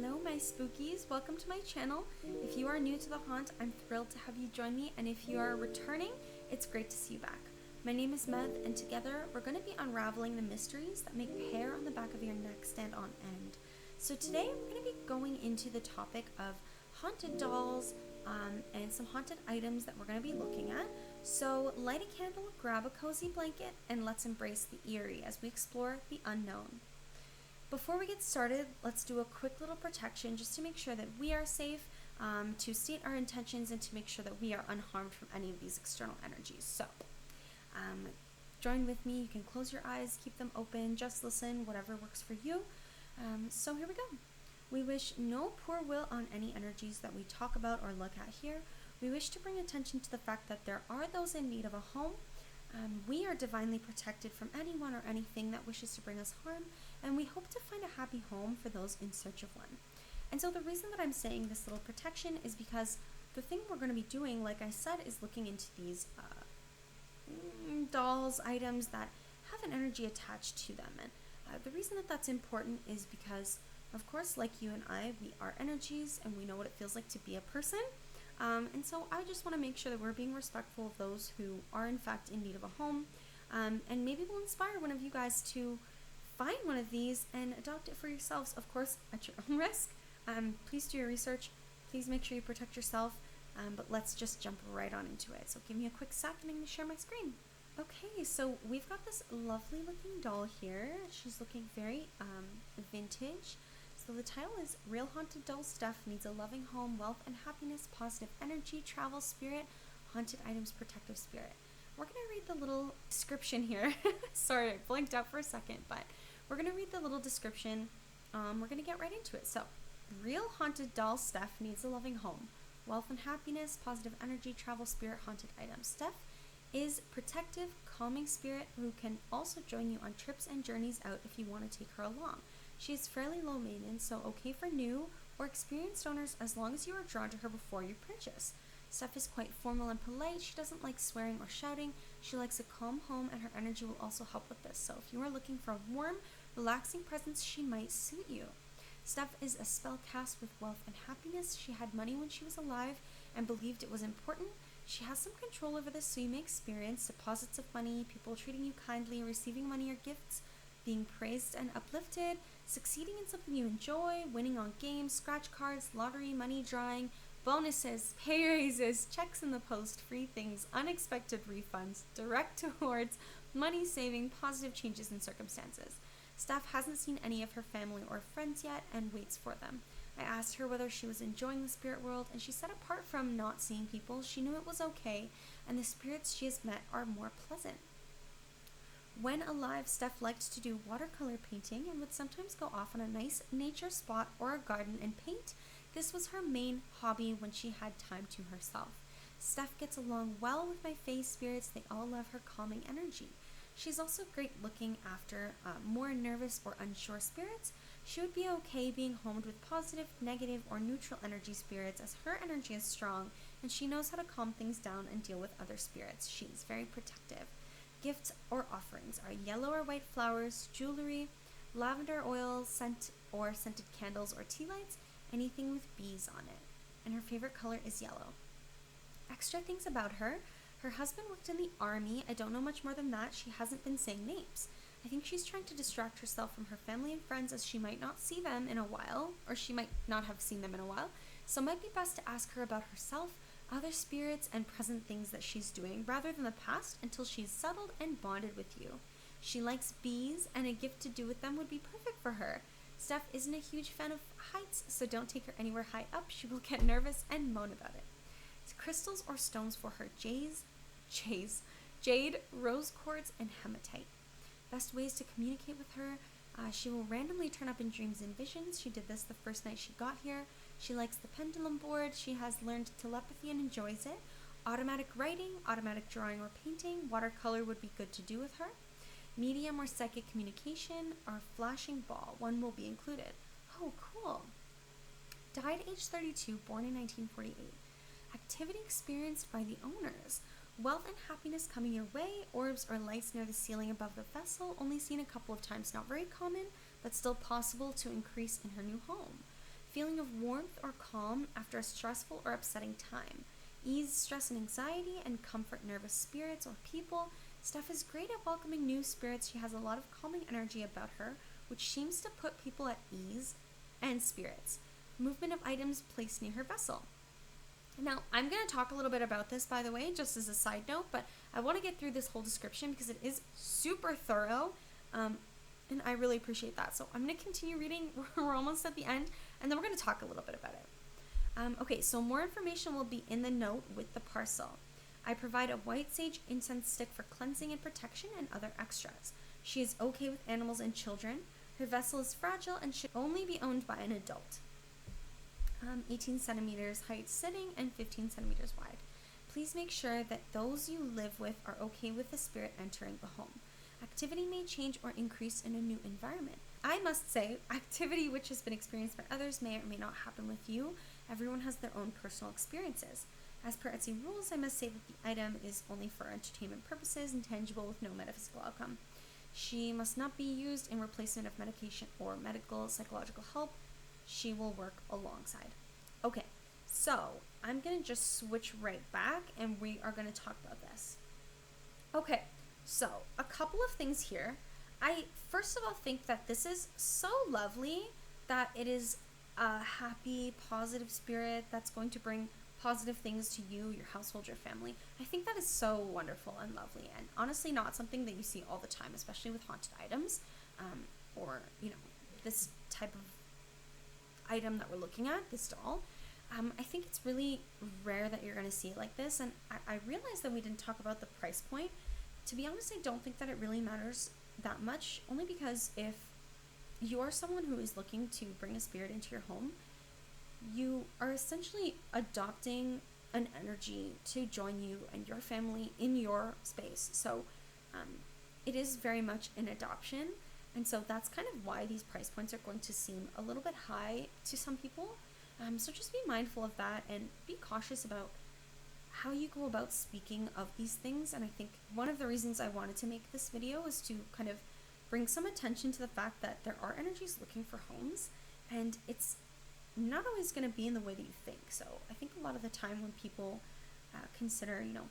Hello my spookies, welcome to my channel. If you are new to the haunt, I'm thrilled to have you join me, and if you are returning, it's great to see you back. My name is Mev, and together we're going to be unraveling the mysteries that make the hair on the back of your neck stand on end. So today we're going to be going into the topic of haunted dolls and some haunted items that we're going to be looking at. So light a candle, grab a cozy blanket, and let's embrace the eerie as we explore the unknown. Before we get started, let's do a quick little protection just to make sure that we are safe, to state our intentions, and to make sure that we are unharmed from any of these external energies. So, join with me. You can close your eyes, keep them open, just listen, whatever works for you. So here we go. We wish no poor will on any energies that we talk about or look at here. We wish to bring attention to the fact that there are those in need of a home. We are divinely protected from anyone or anything that wishes to bring us harm, and we hope to find a happy home for those in search of one. And so the reason that I'm saying this little protection is because the thing we're going to be doing, like I said, is looking into these dolls, items that have an energy attached to them. And the reason that that's important is because, of course, like you and I, we are energies and we know what it feels like to be a person. And so I just want to make sure that we're being respectful of those who are in fact in need of a home, and maybe we'll inspire one of you guys to find one of these and adopt it for yourselves, of course, at your own risk. Please do your research, please make sure you protect yourself, but let's just jump right on into it. So give me a quick sec and I'm going to share my screen. Okay, so we've got this lovely looking doll here. She's looking very vintage. So the title is Real Haunted Doll Stuff Needs a Loving Home, Wealth and Happiness, Positive Energy, Travel Spirit, Haunted Items, Protective Spirit. We're going to read the little description here. Sorry, I blanked out for a second, but we're going to read the little description. We're going to get right into it. So, real haunted doll Steph needs a loving home, wealth and happiness, positive energy, travel spirit, haunted items. Steph is protective, calming spirit who can also join you on trips and journeys out if you want to take her along. She is fairly low maintenance, so okay for new or experienced owners as long as you are drawn to her before you purchase. Steph is quite formal and polite. She doesn't like swearing or shouting. She likes a calm home, and her energy will also help with this. So if you are looking for a warm, relaxing presence, she might suit you. Steph is a spell cast with wealth and happiness. She had money when she was alive and believed it was important. She has some control over this, so you may experience deposits of money, people treating you kindly, receiving money or gifts, being praised and uplifted, succeeding in something you enjoy, winning on games, scratch cards, lottery, money drawing, bonuses, pay raises, checks in the post, free things, unexpected refunds, direct towards money saving, positive changes in circumstances. Steph hasn't seen any of her family or friends yet and waits for them. I asked her whether she was enjoying the spirit world, and she said apart from not seeing people, she knew it was okay, and the spirits she has met are more pleasant. When alive, Steph liked to do watercolor painting and would sometimes go off on a nice nature spot or a garden and paint. This was her main hobby when she had time to herself. Steph gets along well with my fae spirits. They all love her calming energy. She's also great looking after more nervous or unsure spirits. She would be okay being homed with positive, negative, or neutral energy spirits, as her energy is strong and she knows how to calm things down and deal with other spirits. She is very protective. Gifts or offerings are yellow or white flowers, jewelry, lavender oil, scent or scented candles or tea lights, anything with bees on it. And her favorite color is yellow. Extra things about her. Her husband worked in the army. I don't know much more than that. She hasn't been saying names. I think she's trying to distract herself from her family and friends, as she might not see them in a while, or she might not have seen them in a while. So it might be best to ask her about herself, other spirits, and present things that she's doing, rather than the past, until she's settled and bonded with you. She likes bees, and a gift to do with them would be perfect for her. Steph isn't a huge fan of heights, so don't take her anywhere high up. She will get nervous and moan about it. Crystals or stones for her: jade, rose quartz, and hematite. Best ways to communicate with her: she will randomly turn up in dreams and visions. She did this the first night she got here. She likes the pendulum board. She has learned telepathy and enjoys it. Automatic writing, automatic drawing or painting. Watercolor would be good to do with her. Medium or psychic communication, or flashing ball. One will be included. Oh, cool. Died age 32, born in 1948. Activity experienced by the owners. Wealth and happiness coming your way. Orbs or lights near the ceiling above the vessel. Only seen a couple of times. Not very common, but still possible to increase in her new home. feeling of warmth or calm after a stressful or upsetting time, ease stress and anxiety, and comfort nervous spirits or people. Steph is great at welcoming new spirits. She has a lot of calming energy about her, which seems to put people at ease and spirits. Movement of items placed near her vessel. Now, I'm going to talk a little bit about this, by the way, just as a side note, but I want to get through this whole description because it is super thorough, and I really appreciate that. So I'm going to continue reading. We're almost at the end, and then we're going to talk a little bit about it. Okay, so more information will be in the note with the parcel. I provide a white sage incense stick for cleansing and protection and other extras. She is okay with animals and children. Her vessel is fragile and should only be owned by an adult. 18 centimeters height sitting and 15 centimeters wide. Please make sure that those you live with are okay with the spirit entering the home. Activity may change or increase in a new environment. I must say, activity which has been experienced by others may or may not happen with you. Everyone has their own personal experiences. As per Etsy rules, I must say that the item is only for entertainment purposes and tangible with no metaphysical outcome. She must not be used in replacement of medication or medical psychological help. She will work alongside. Okay, so I'm going to just switch right back and we are going to talk about this. Okay, so a couple of things here. I first of all think that this is so lovely that it is a happy, positive spirit that's going to bring positive things to you, your household, your family. I think that is so wonderful and lovely, and honestly not something that you see all the time, especially with haunted items, or, you know, this type of item that we're looking at, this doll. I think it's really rare that you're going to see it like this, and I realized that we didn't talk about the price point. To be honest, I don't think that it really matters that much, only because if you are someone who is looking to bring a spirit into your home, you are essentially adopting an energy to join you and your family in your space. So it is very much an adoption. And so that's kind of why these price points are going to seem a little bit high to some people. So just be mindful of that and be cautious about how you go about speaking of these things. And I think one of the reasons I wanted to make this video is to kind of bring some attention to the fact that there are energies looking for homes, and it's not always going to be in the way that you think. So I think a lot of the time when people consider, you know,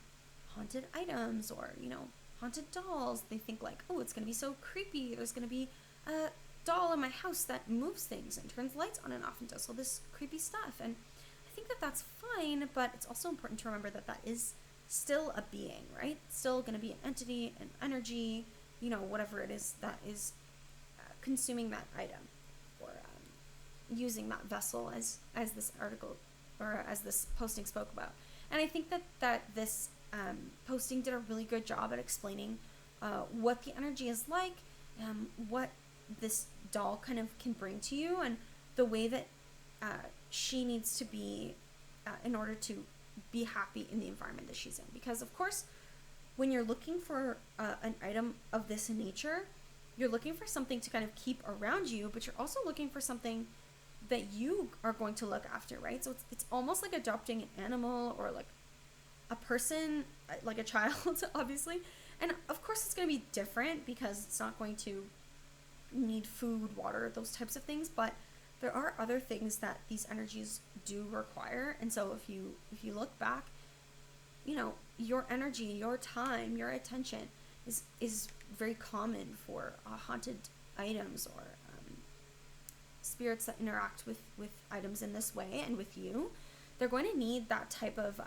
haunted items or, you know, haunted dolls, they think like, oh, it's going to be so creepy. There's going to be a doll in my house that moves things and turns lights on and off and does all this creepy stuff. And I think that that's fine, but it's also important to remember that that is still a being, right? It's still going to be an entity, an energy, you know, whatever it is that is consuming that item or using that vessel as this article or as this posting spoke about. And I think that this posting did a really good job at explaining what the energy is like, what this doll kind of can bring to you, and the way that she needs to be in order to be happy in the environment that she's in. Because of course, when you're looking for an item of this nature, you're looking for something to kind of keep around you, but you're also looking for something that you are going to look after, right? So it's almost like adopting an animal or like a person, like a child, obviously. And of course it's going to be different because it's not going to need food, water, those types of things, but there are other things that these energies do require. And so if you look back, you know, your energy, your time, your attention is very common for haunted items or spirits that interact with items in this way and with you. They're going to need that type of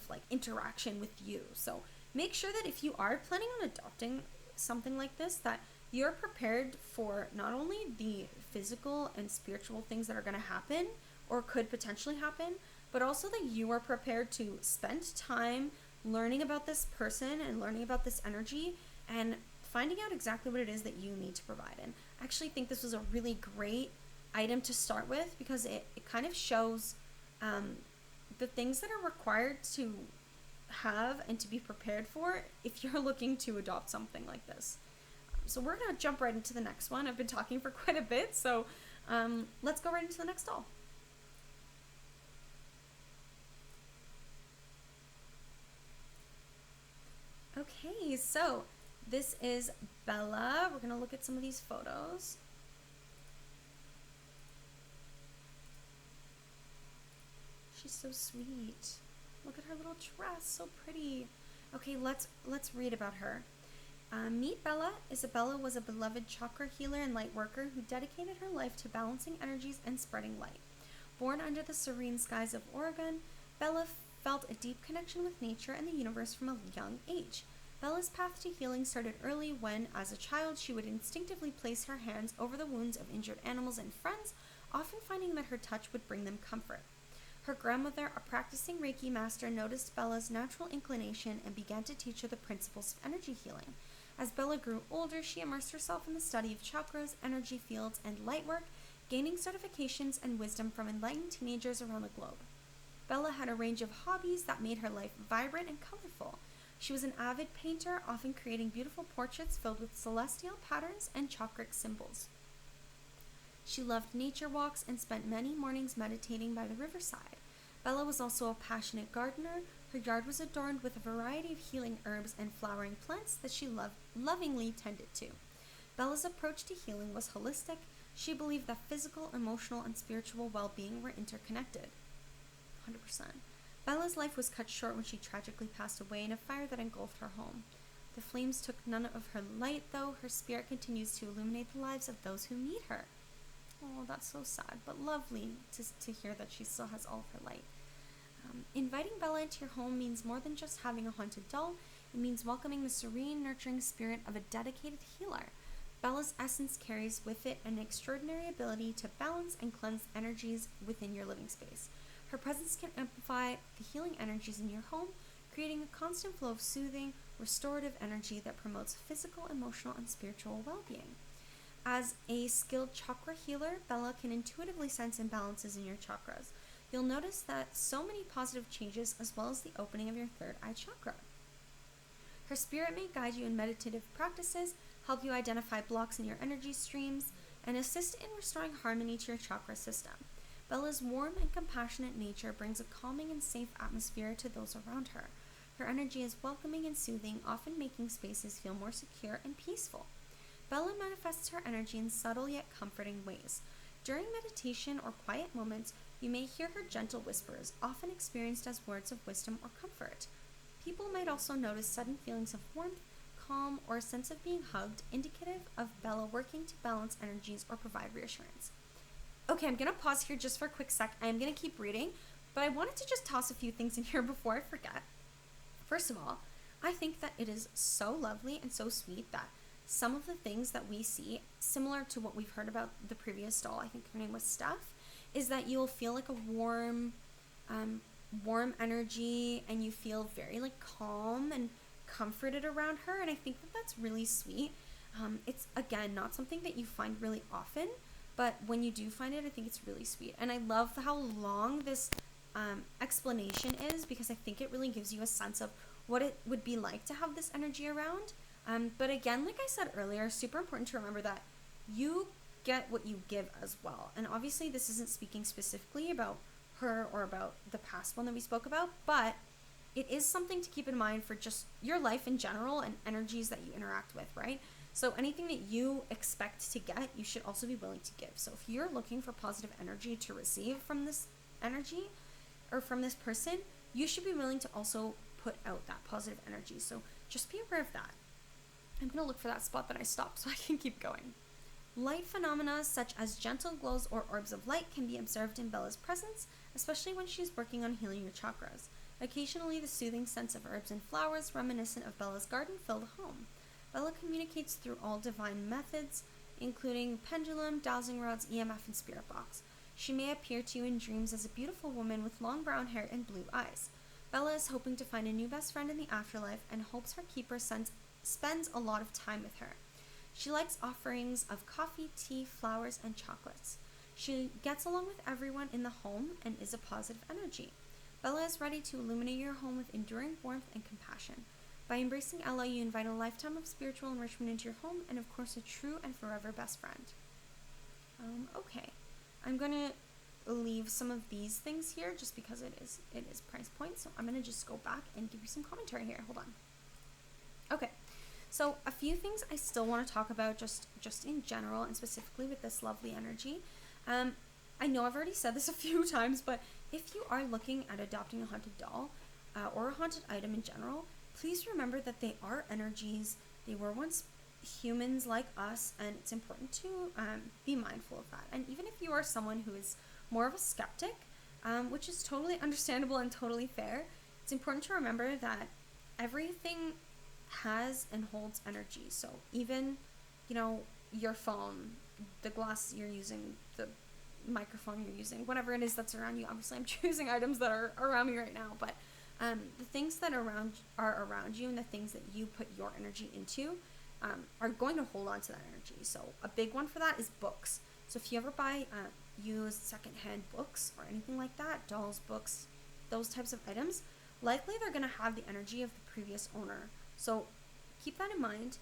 like interaction with you. So make sure that if you are planning on adopting something like this, that you're prepared for not only the physical and spiritual things that are going to happen or could potentially happen, but also that you are prepared to spend time learning about this person and learning about this energy and finding out exactly what it is that you need to provide. And I actually think this was a really great item to start with because it kind of shows the things that are required to have and to be prepared for if you're looking to adopt something like this. So we're going to jump right into the next one. I've been talking for quite a bit, so let's go right into the next doll. Okay, so this is Bella. We're going to look at some of these photos. she's so sweet. Look at her little dress, so pretty. Okay, let's read about her. Meet Bella. Isabella was a beloved chakra healer and light worker who dedicated her life to balancing energies and spreading light. Born under the serene skies of Oregon, Bella felt a deep connection with nature and the universe from a young age. Bella's path to healing started early when, as a child, she would instinctively place her hands over the wounds of injured animals and friends, often finding that her touch would bring them comfort. Her grandmother, a practicing Reiki master, noticed Bella's natural inclination and began to teach her the principles of energy healing. As Bella grew older, she immersed herself in the study of chakras, energy fields, and light work, gaining certifications and wisdom from enlightened teenagers around the globe. Bella had a range of hobbies that made her life vibrant and colorful. She was an avid painter, often creating beautiful portraits filled with celestial patterns and chakric symbols. She loved nature walks and spent many mornings meditating by the riverside. Bella was also a passionate gardener. Her yard was adorned with a variety of healing herbs and flowering plants that she lovingly tended to. Bella's approach to healing was holistic. She believed that physical, emotional, and spiritual well-being were interconnected. 100%. Bella's life was cut short when she tragically passed away in a fire that engulfed her home. The flames took none of her light, though. Her spirit continues to illuminate the lives of those who meet her. Oh, that's so sad, but lovely to hear that she still has all of her light. Inviting Bella into your home means more than just having a haunted doll. It means welcoming the serene, nurturing spirit of a dedicated healer. Bella's essence carries with it an extraordinary ability to balance and cleanse energies within your living space. Her presence can amplify the healing energies in your home, creating a constant flow of soothing, restorative energy that promotes physical, emotional, and spiritual well-being. As a skilled chakra healer, Bella can intuitively sense imbalances in your chakras. You'll notice that so many positive changes as well as the opening of your third eye chakra. Her spirit may guide you in meditative practices, help you identify blocks in your energy streams, and assist in restoring harmony to your chakra system. Bella's warm and compassionate nature brings a calming and safe atmosphere to those around her. Her energy is welcoming and soothing, often making spaces feel more secure and peaceful. Bella manifests her energy in subtle yet comforting ways. During meditation or quiet moments, you may hear her gentle whispers, often experienced as words of wisdom or comfort. People might also notice sudden feelings of warmth, calm, or a sense of being hugged, indicative of Bella working to balance energies or provide reassurance. Okay, I'm going to pause here just for a quick sec. I am going to keep reading, but I wanted to just toss a few things in here before I forget. First of all, I think that it is so lovely and so sweet that some of the things that we see, similar to what we've heard about the previous doll, I think her name was Steph, is that you'll feel like a warm energy, and you feel very like calm and comforted around her, and I think that that's really sweet. It's, again, not something that you find really often, but when you do find it, I think it's really sweet. And I love how long this explanation is, because I think it really gives you a sense of what it would be like to have this energy around. But again, like I said earlier, super important to remember that you get what you give as well. And obviously this isn't speaking specifically about her or about the past one that we spoke about, but it is something to keep in mind for just your life in general and energies that you interact with, right? So anything that you expect to get, you should also be willing to give. So if you're looking for positive energy to receive from this energy or from this person, you should be willing to also put out that positive energy. So just be aware of that. I'm going to look for that spot that I stopped so I can keep going. Light phenomena such as gentle glows or orbs of light can be observed in Bella's presence, especially when she's working on healing your chakras. Occasionally, the soothing scents of herbs and flowers reminiscent of Bella's garden fill the home. Bella communicates through all divine methods, including pendulum, dowsing rods, EMF, and spirit box. She may appear to you in dreams as a beautiful woman with long brown hair and blue eyes. Bella is hoping to find a new best friend in the afterlife and hopes her keeper spends a lot of time with her. She likes offerings of coffee, tea, flowers, and chocolates. She gets along with everyone in the home and is a positive energy. Bella is ready to illuminate your home with enduring warmth and compassion. By embracing Ella, you invite a lifetime of spiritual enrichment into your home and, of course, a true and forever best friend. Okay. I'm going to leave some of these things here just because it is price point. So I'm going to just go back and give you some commentary here. Hold on. Okay. So a few things I still want to talk about just in general and specifically with this lovely energy. I know I've already said this a few times, but if you are looking at adopting a haunted doll or a haunted item in general, please remember that they are energies. They were once humans like us, and it's important to be mindful of that. And even if you are someone who is more of a skeptic, which is totally understandable and totally fair, it's important to remember that everything has and holds energy. So even, your phone, the glass you're using, the microphone you're using, whatever it is that's around you. Obviously, I'm choosing items that are around me right now, but the things that are around you and the things that you put your energy into are going to hold on to that energy. So a big one for that is books. So if you ever buy used secondhand books or anything like that, dolls, books, those types of items, likely they're going to have the energy of the previous owner. So keep that in mind,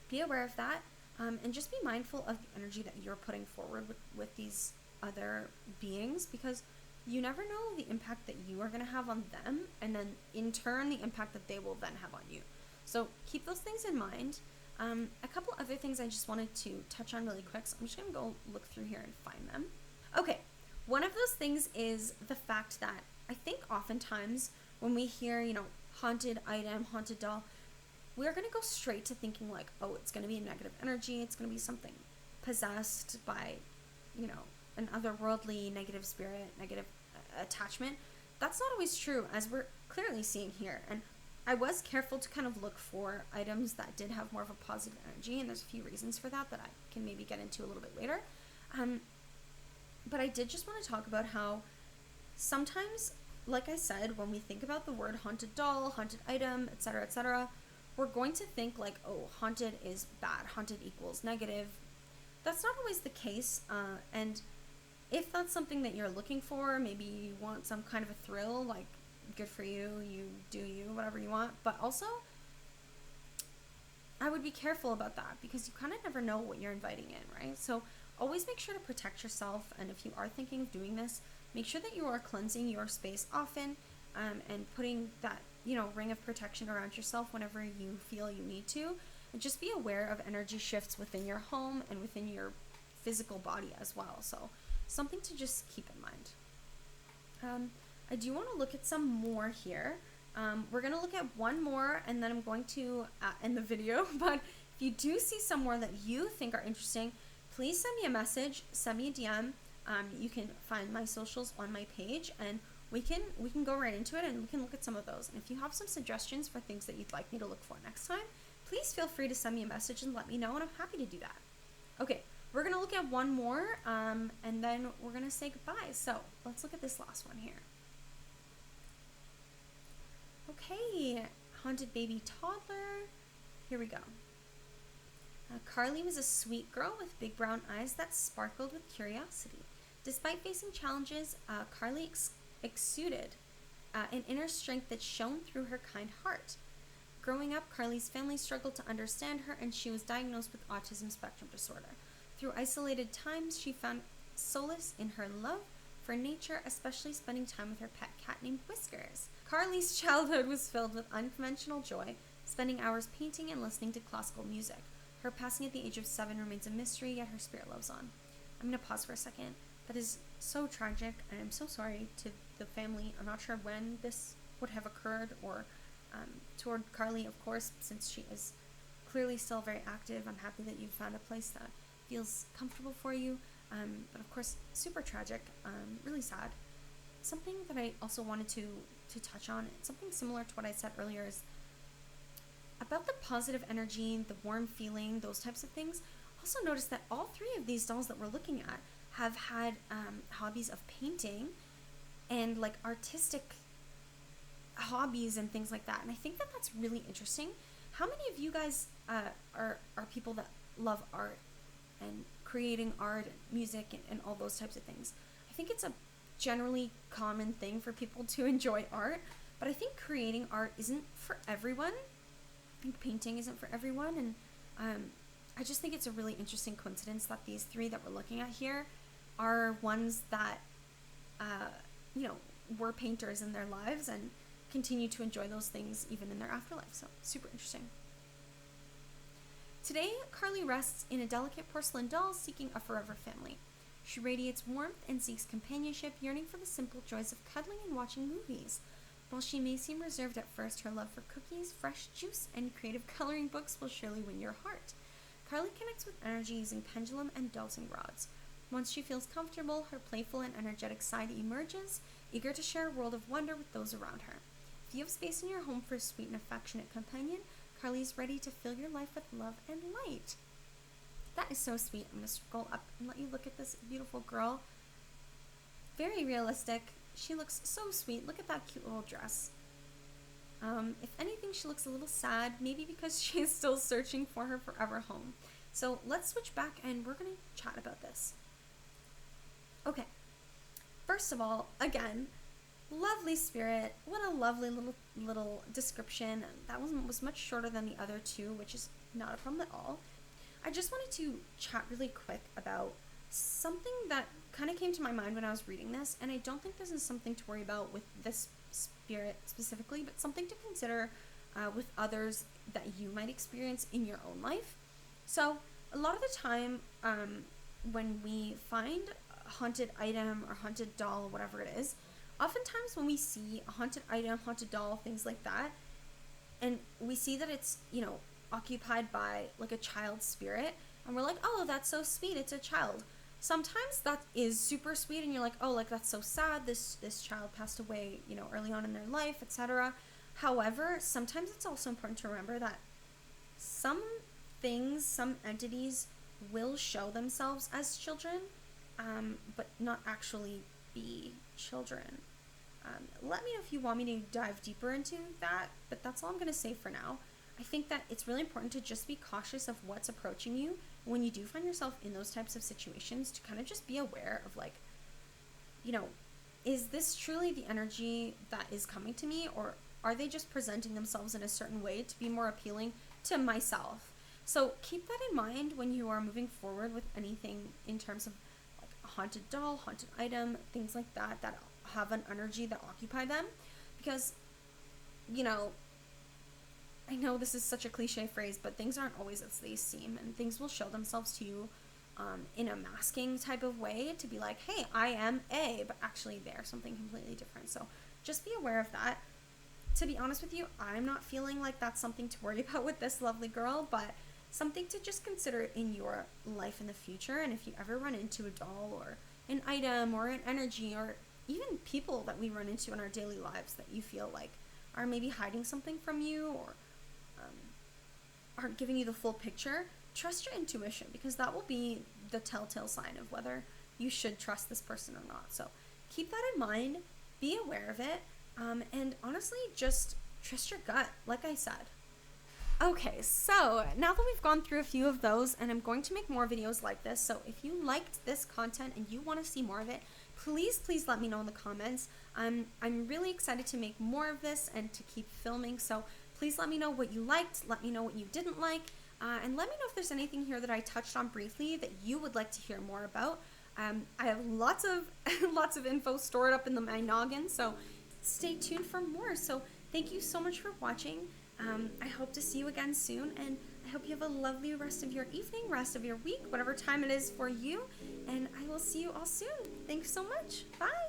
be aware of that, and just be mindful of the energy that you're putting forward with these other beings, because you never know the impact that you are going to have on them, and then in turn the impact that they will then have on you. So keep those things in mind. A couple other things I just wanted to touch on really quick, so I'm just going to go look through here and find them. Okay, one of those things is the fact that I think oftentimes when we hear, haunted item, haunted doll, we're going to go straight to thinking like, oh, it's going to be a negative energy, it's going to be something possessed by, an otherworldly negative spirit, negative attachment. That's not always true, as we're clearly seeing here. And I was careful to kind of look for items that did have more of a positive energy, and there's a few reasons for that I can maybe get into a little bit later. But I did just want to talk about how sometimes, like I said, when we think about the word haunted doll, haunted item, etc., we're going to think like, oh, haunted is bad, haunted equals negative. That's not always the case, and if that's something that you're looking for, maybe you want some kind of a thrill, like, good for you, you do you, whatever you want, but also, I would be careful about that, because you kind of never know what you're inviting in, right? So always make sure to protect yourself, and if you are thinking of doing this, make sure that you are cleansing your space often, and putting that, ring of protection around yourself whenever you feel you need to, and just be aware of energy shifts within your home and within your physical body as well. So something to just keep in mind. I do want to look at some more here. We're going to look at one more, and then I'm going to end the video. But if you do see some more that you think are interesting, please send me a message, send me a DM. You can find my socials on my page, and we can go right into it, and we can look at some of those. And if you have some suggestions for things that you'd like me to look for next time, please feel free to send me a message and let me know, and I'm happy to do that. Okay, we're going to look at one more, and then we're going to say goodbye. So let's look at this last one here. Okay, haunted baby toddler. Here we go. Carly was a sweet girl with big brown eyes that sparkled with curiosity. Despite facing challenges, Carly exuded an inner strength that shone through her kind heart. Growing up, Carly's family struggled to understand her, and she was diagnosed with autism spectrum disorder. Through isolated times, she found solace in her love for nature, especially spending time with her pet cat named Whiskers. Carly's childhood was filled with unconventional joy, spending hours painting and listening to classical music. Her passing at the age of 7 remains a mystery, yet her spirit lives on. I'm going to pause for a second. That is so tragic, and I'm so sorry to the family. I'm not sure when this would have occurred, or toward Carly, of course, since she is clearly still very active. I'm happy that you found a place that feels comfortable for you, but of course, super tragic, really sad. Something that I also wanted to touch on, something similar to what I said earlier, is about the positive energy, the warm feeling, those types of things. Also notice that all 3 of these dolls that we're looking at have had hobbies of painting and like artistic hobbies and things like that, and I think that that's really interesting. How many of you guys are people that love art and creating art and music and all those types of things? I think it's a generally common thing for people to enjoy art, but I think creating art isn't for everyone. I think painting isn't for everyone, and I just think it's a really interesting coincidence that these 3 that we're looking at here are ones that were painters in their lives and continue to enjoy those things even in their afterlife. So super interesting. Today, Carly rests in a delicate porcelain doll seeking a forever family. She radiates warmth and seeks companionship, yearning for the simple joys of cuddling and watching movies. While she may seem reserved at first, her love for cookies, fresh juice, and creative coloring books will surely win your heart. Carly connects with energy using pendulum and dowsing rods. Once she feels comfortable, her playful and energetic side emerges, eager to share a world of wonder with those around her. If you have space in your home for a sweet and affectionate companion, Carly is ready to fill your life with love and light. That is so sweet. I'm going to scroll up and let you look at this beautiful girl. Very realistic. She looks so sweet. Look at that cute little dress. If anything, she looks a little sad, maybe because she is still searching for her forever home. So let's switch back and we're going to chat about this. Okay. First of all, again, lovely spirit. What a lovely little description. That one was much shorter than the other two, which is not a problem at all. I just wanted to chat really quick about something that kind of came to my mind when I was reading this, and I don't think this is something to worry about with this spirit specifically, but something to consider with others that you might experience in your own life. So a lot of the time when we find a haunted item or haunted doll, whatever it is, oftentimes when we see a haunted item, haunted doll, things like that, and we see that it's, occupied by like a child spirit, and we're like, oh, that's so sweet, it's a child. Sometimes that is super sweet and you're like, oh, like that's so sad, this child passed away, early on in their life, etc. However, sometimes it's also important to remember that some things, some entities will show themselves as children, but not actually be children. Let me know if you want me to dive deeper into that, but that's all I'm going to say for now. I think that it's really important to just be cautious of what's approaching you when you do find yourself in those types of situations, to kind of just be aware of like, is this truly the energy that is coming to me, or are they just presenting themselves in a certain way to be more appealing to myself? So keep that in mind when you are moving forward with anything in terms of like a haunted doll, haunted item, things like that have an energy that occupy them, because I know this is such a cliche phrase, but things aren't always as they seem, and things will show themselves to you in a masking type of way to be like, hey, I am A, but actually they're something completely different. So just be aware of that. To be honest with you, I'm not feeling like that's something to worry about with this lovely girl, but something to just consider in your life in the future. And if you ever run into a doll or an item or an energy, or even people that we run into in our daily lives that you feel like are maybe hiding something from you, or aren't giving you the full picture, trust your intuition, because that will be the telltale sign of whether you should trust this person or not. So keep that in mind, be aware of it, and honestly, just trust your gut, like I said. Okay, so now that we've gone through a few of those, and I'm going to make more videos like this, so if you liked this content and you want to see more of it, please let me know in the comments. I'm really excited to make more of this and to keep filming, so please let me know what you liked, let me know what you didn't like, and let me know if there's anything here that I touched on briefly that you would like to hear more about. I have lots of lots of info stored up in my noggin, so stay tuned for more. So thank you so much for watching. I hope to see you again soon, and I hope you have a lovely rest of your evening, rest of your week, whatever time it is for you, and I will see you all soon. Thanks so much. Bye!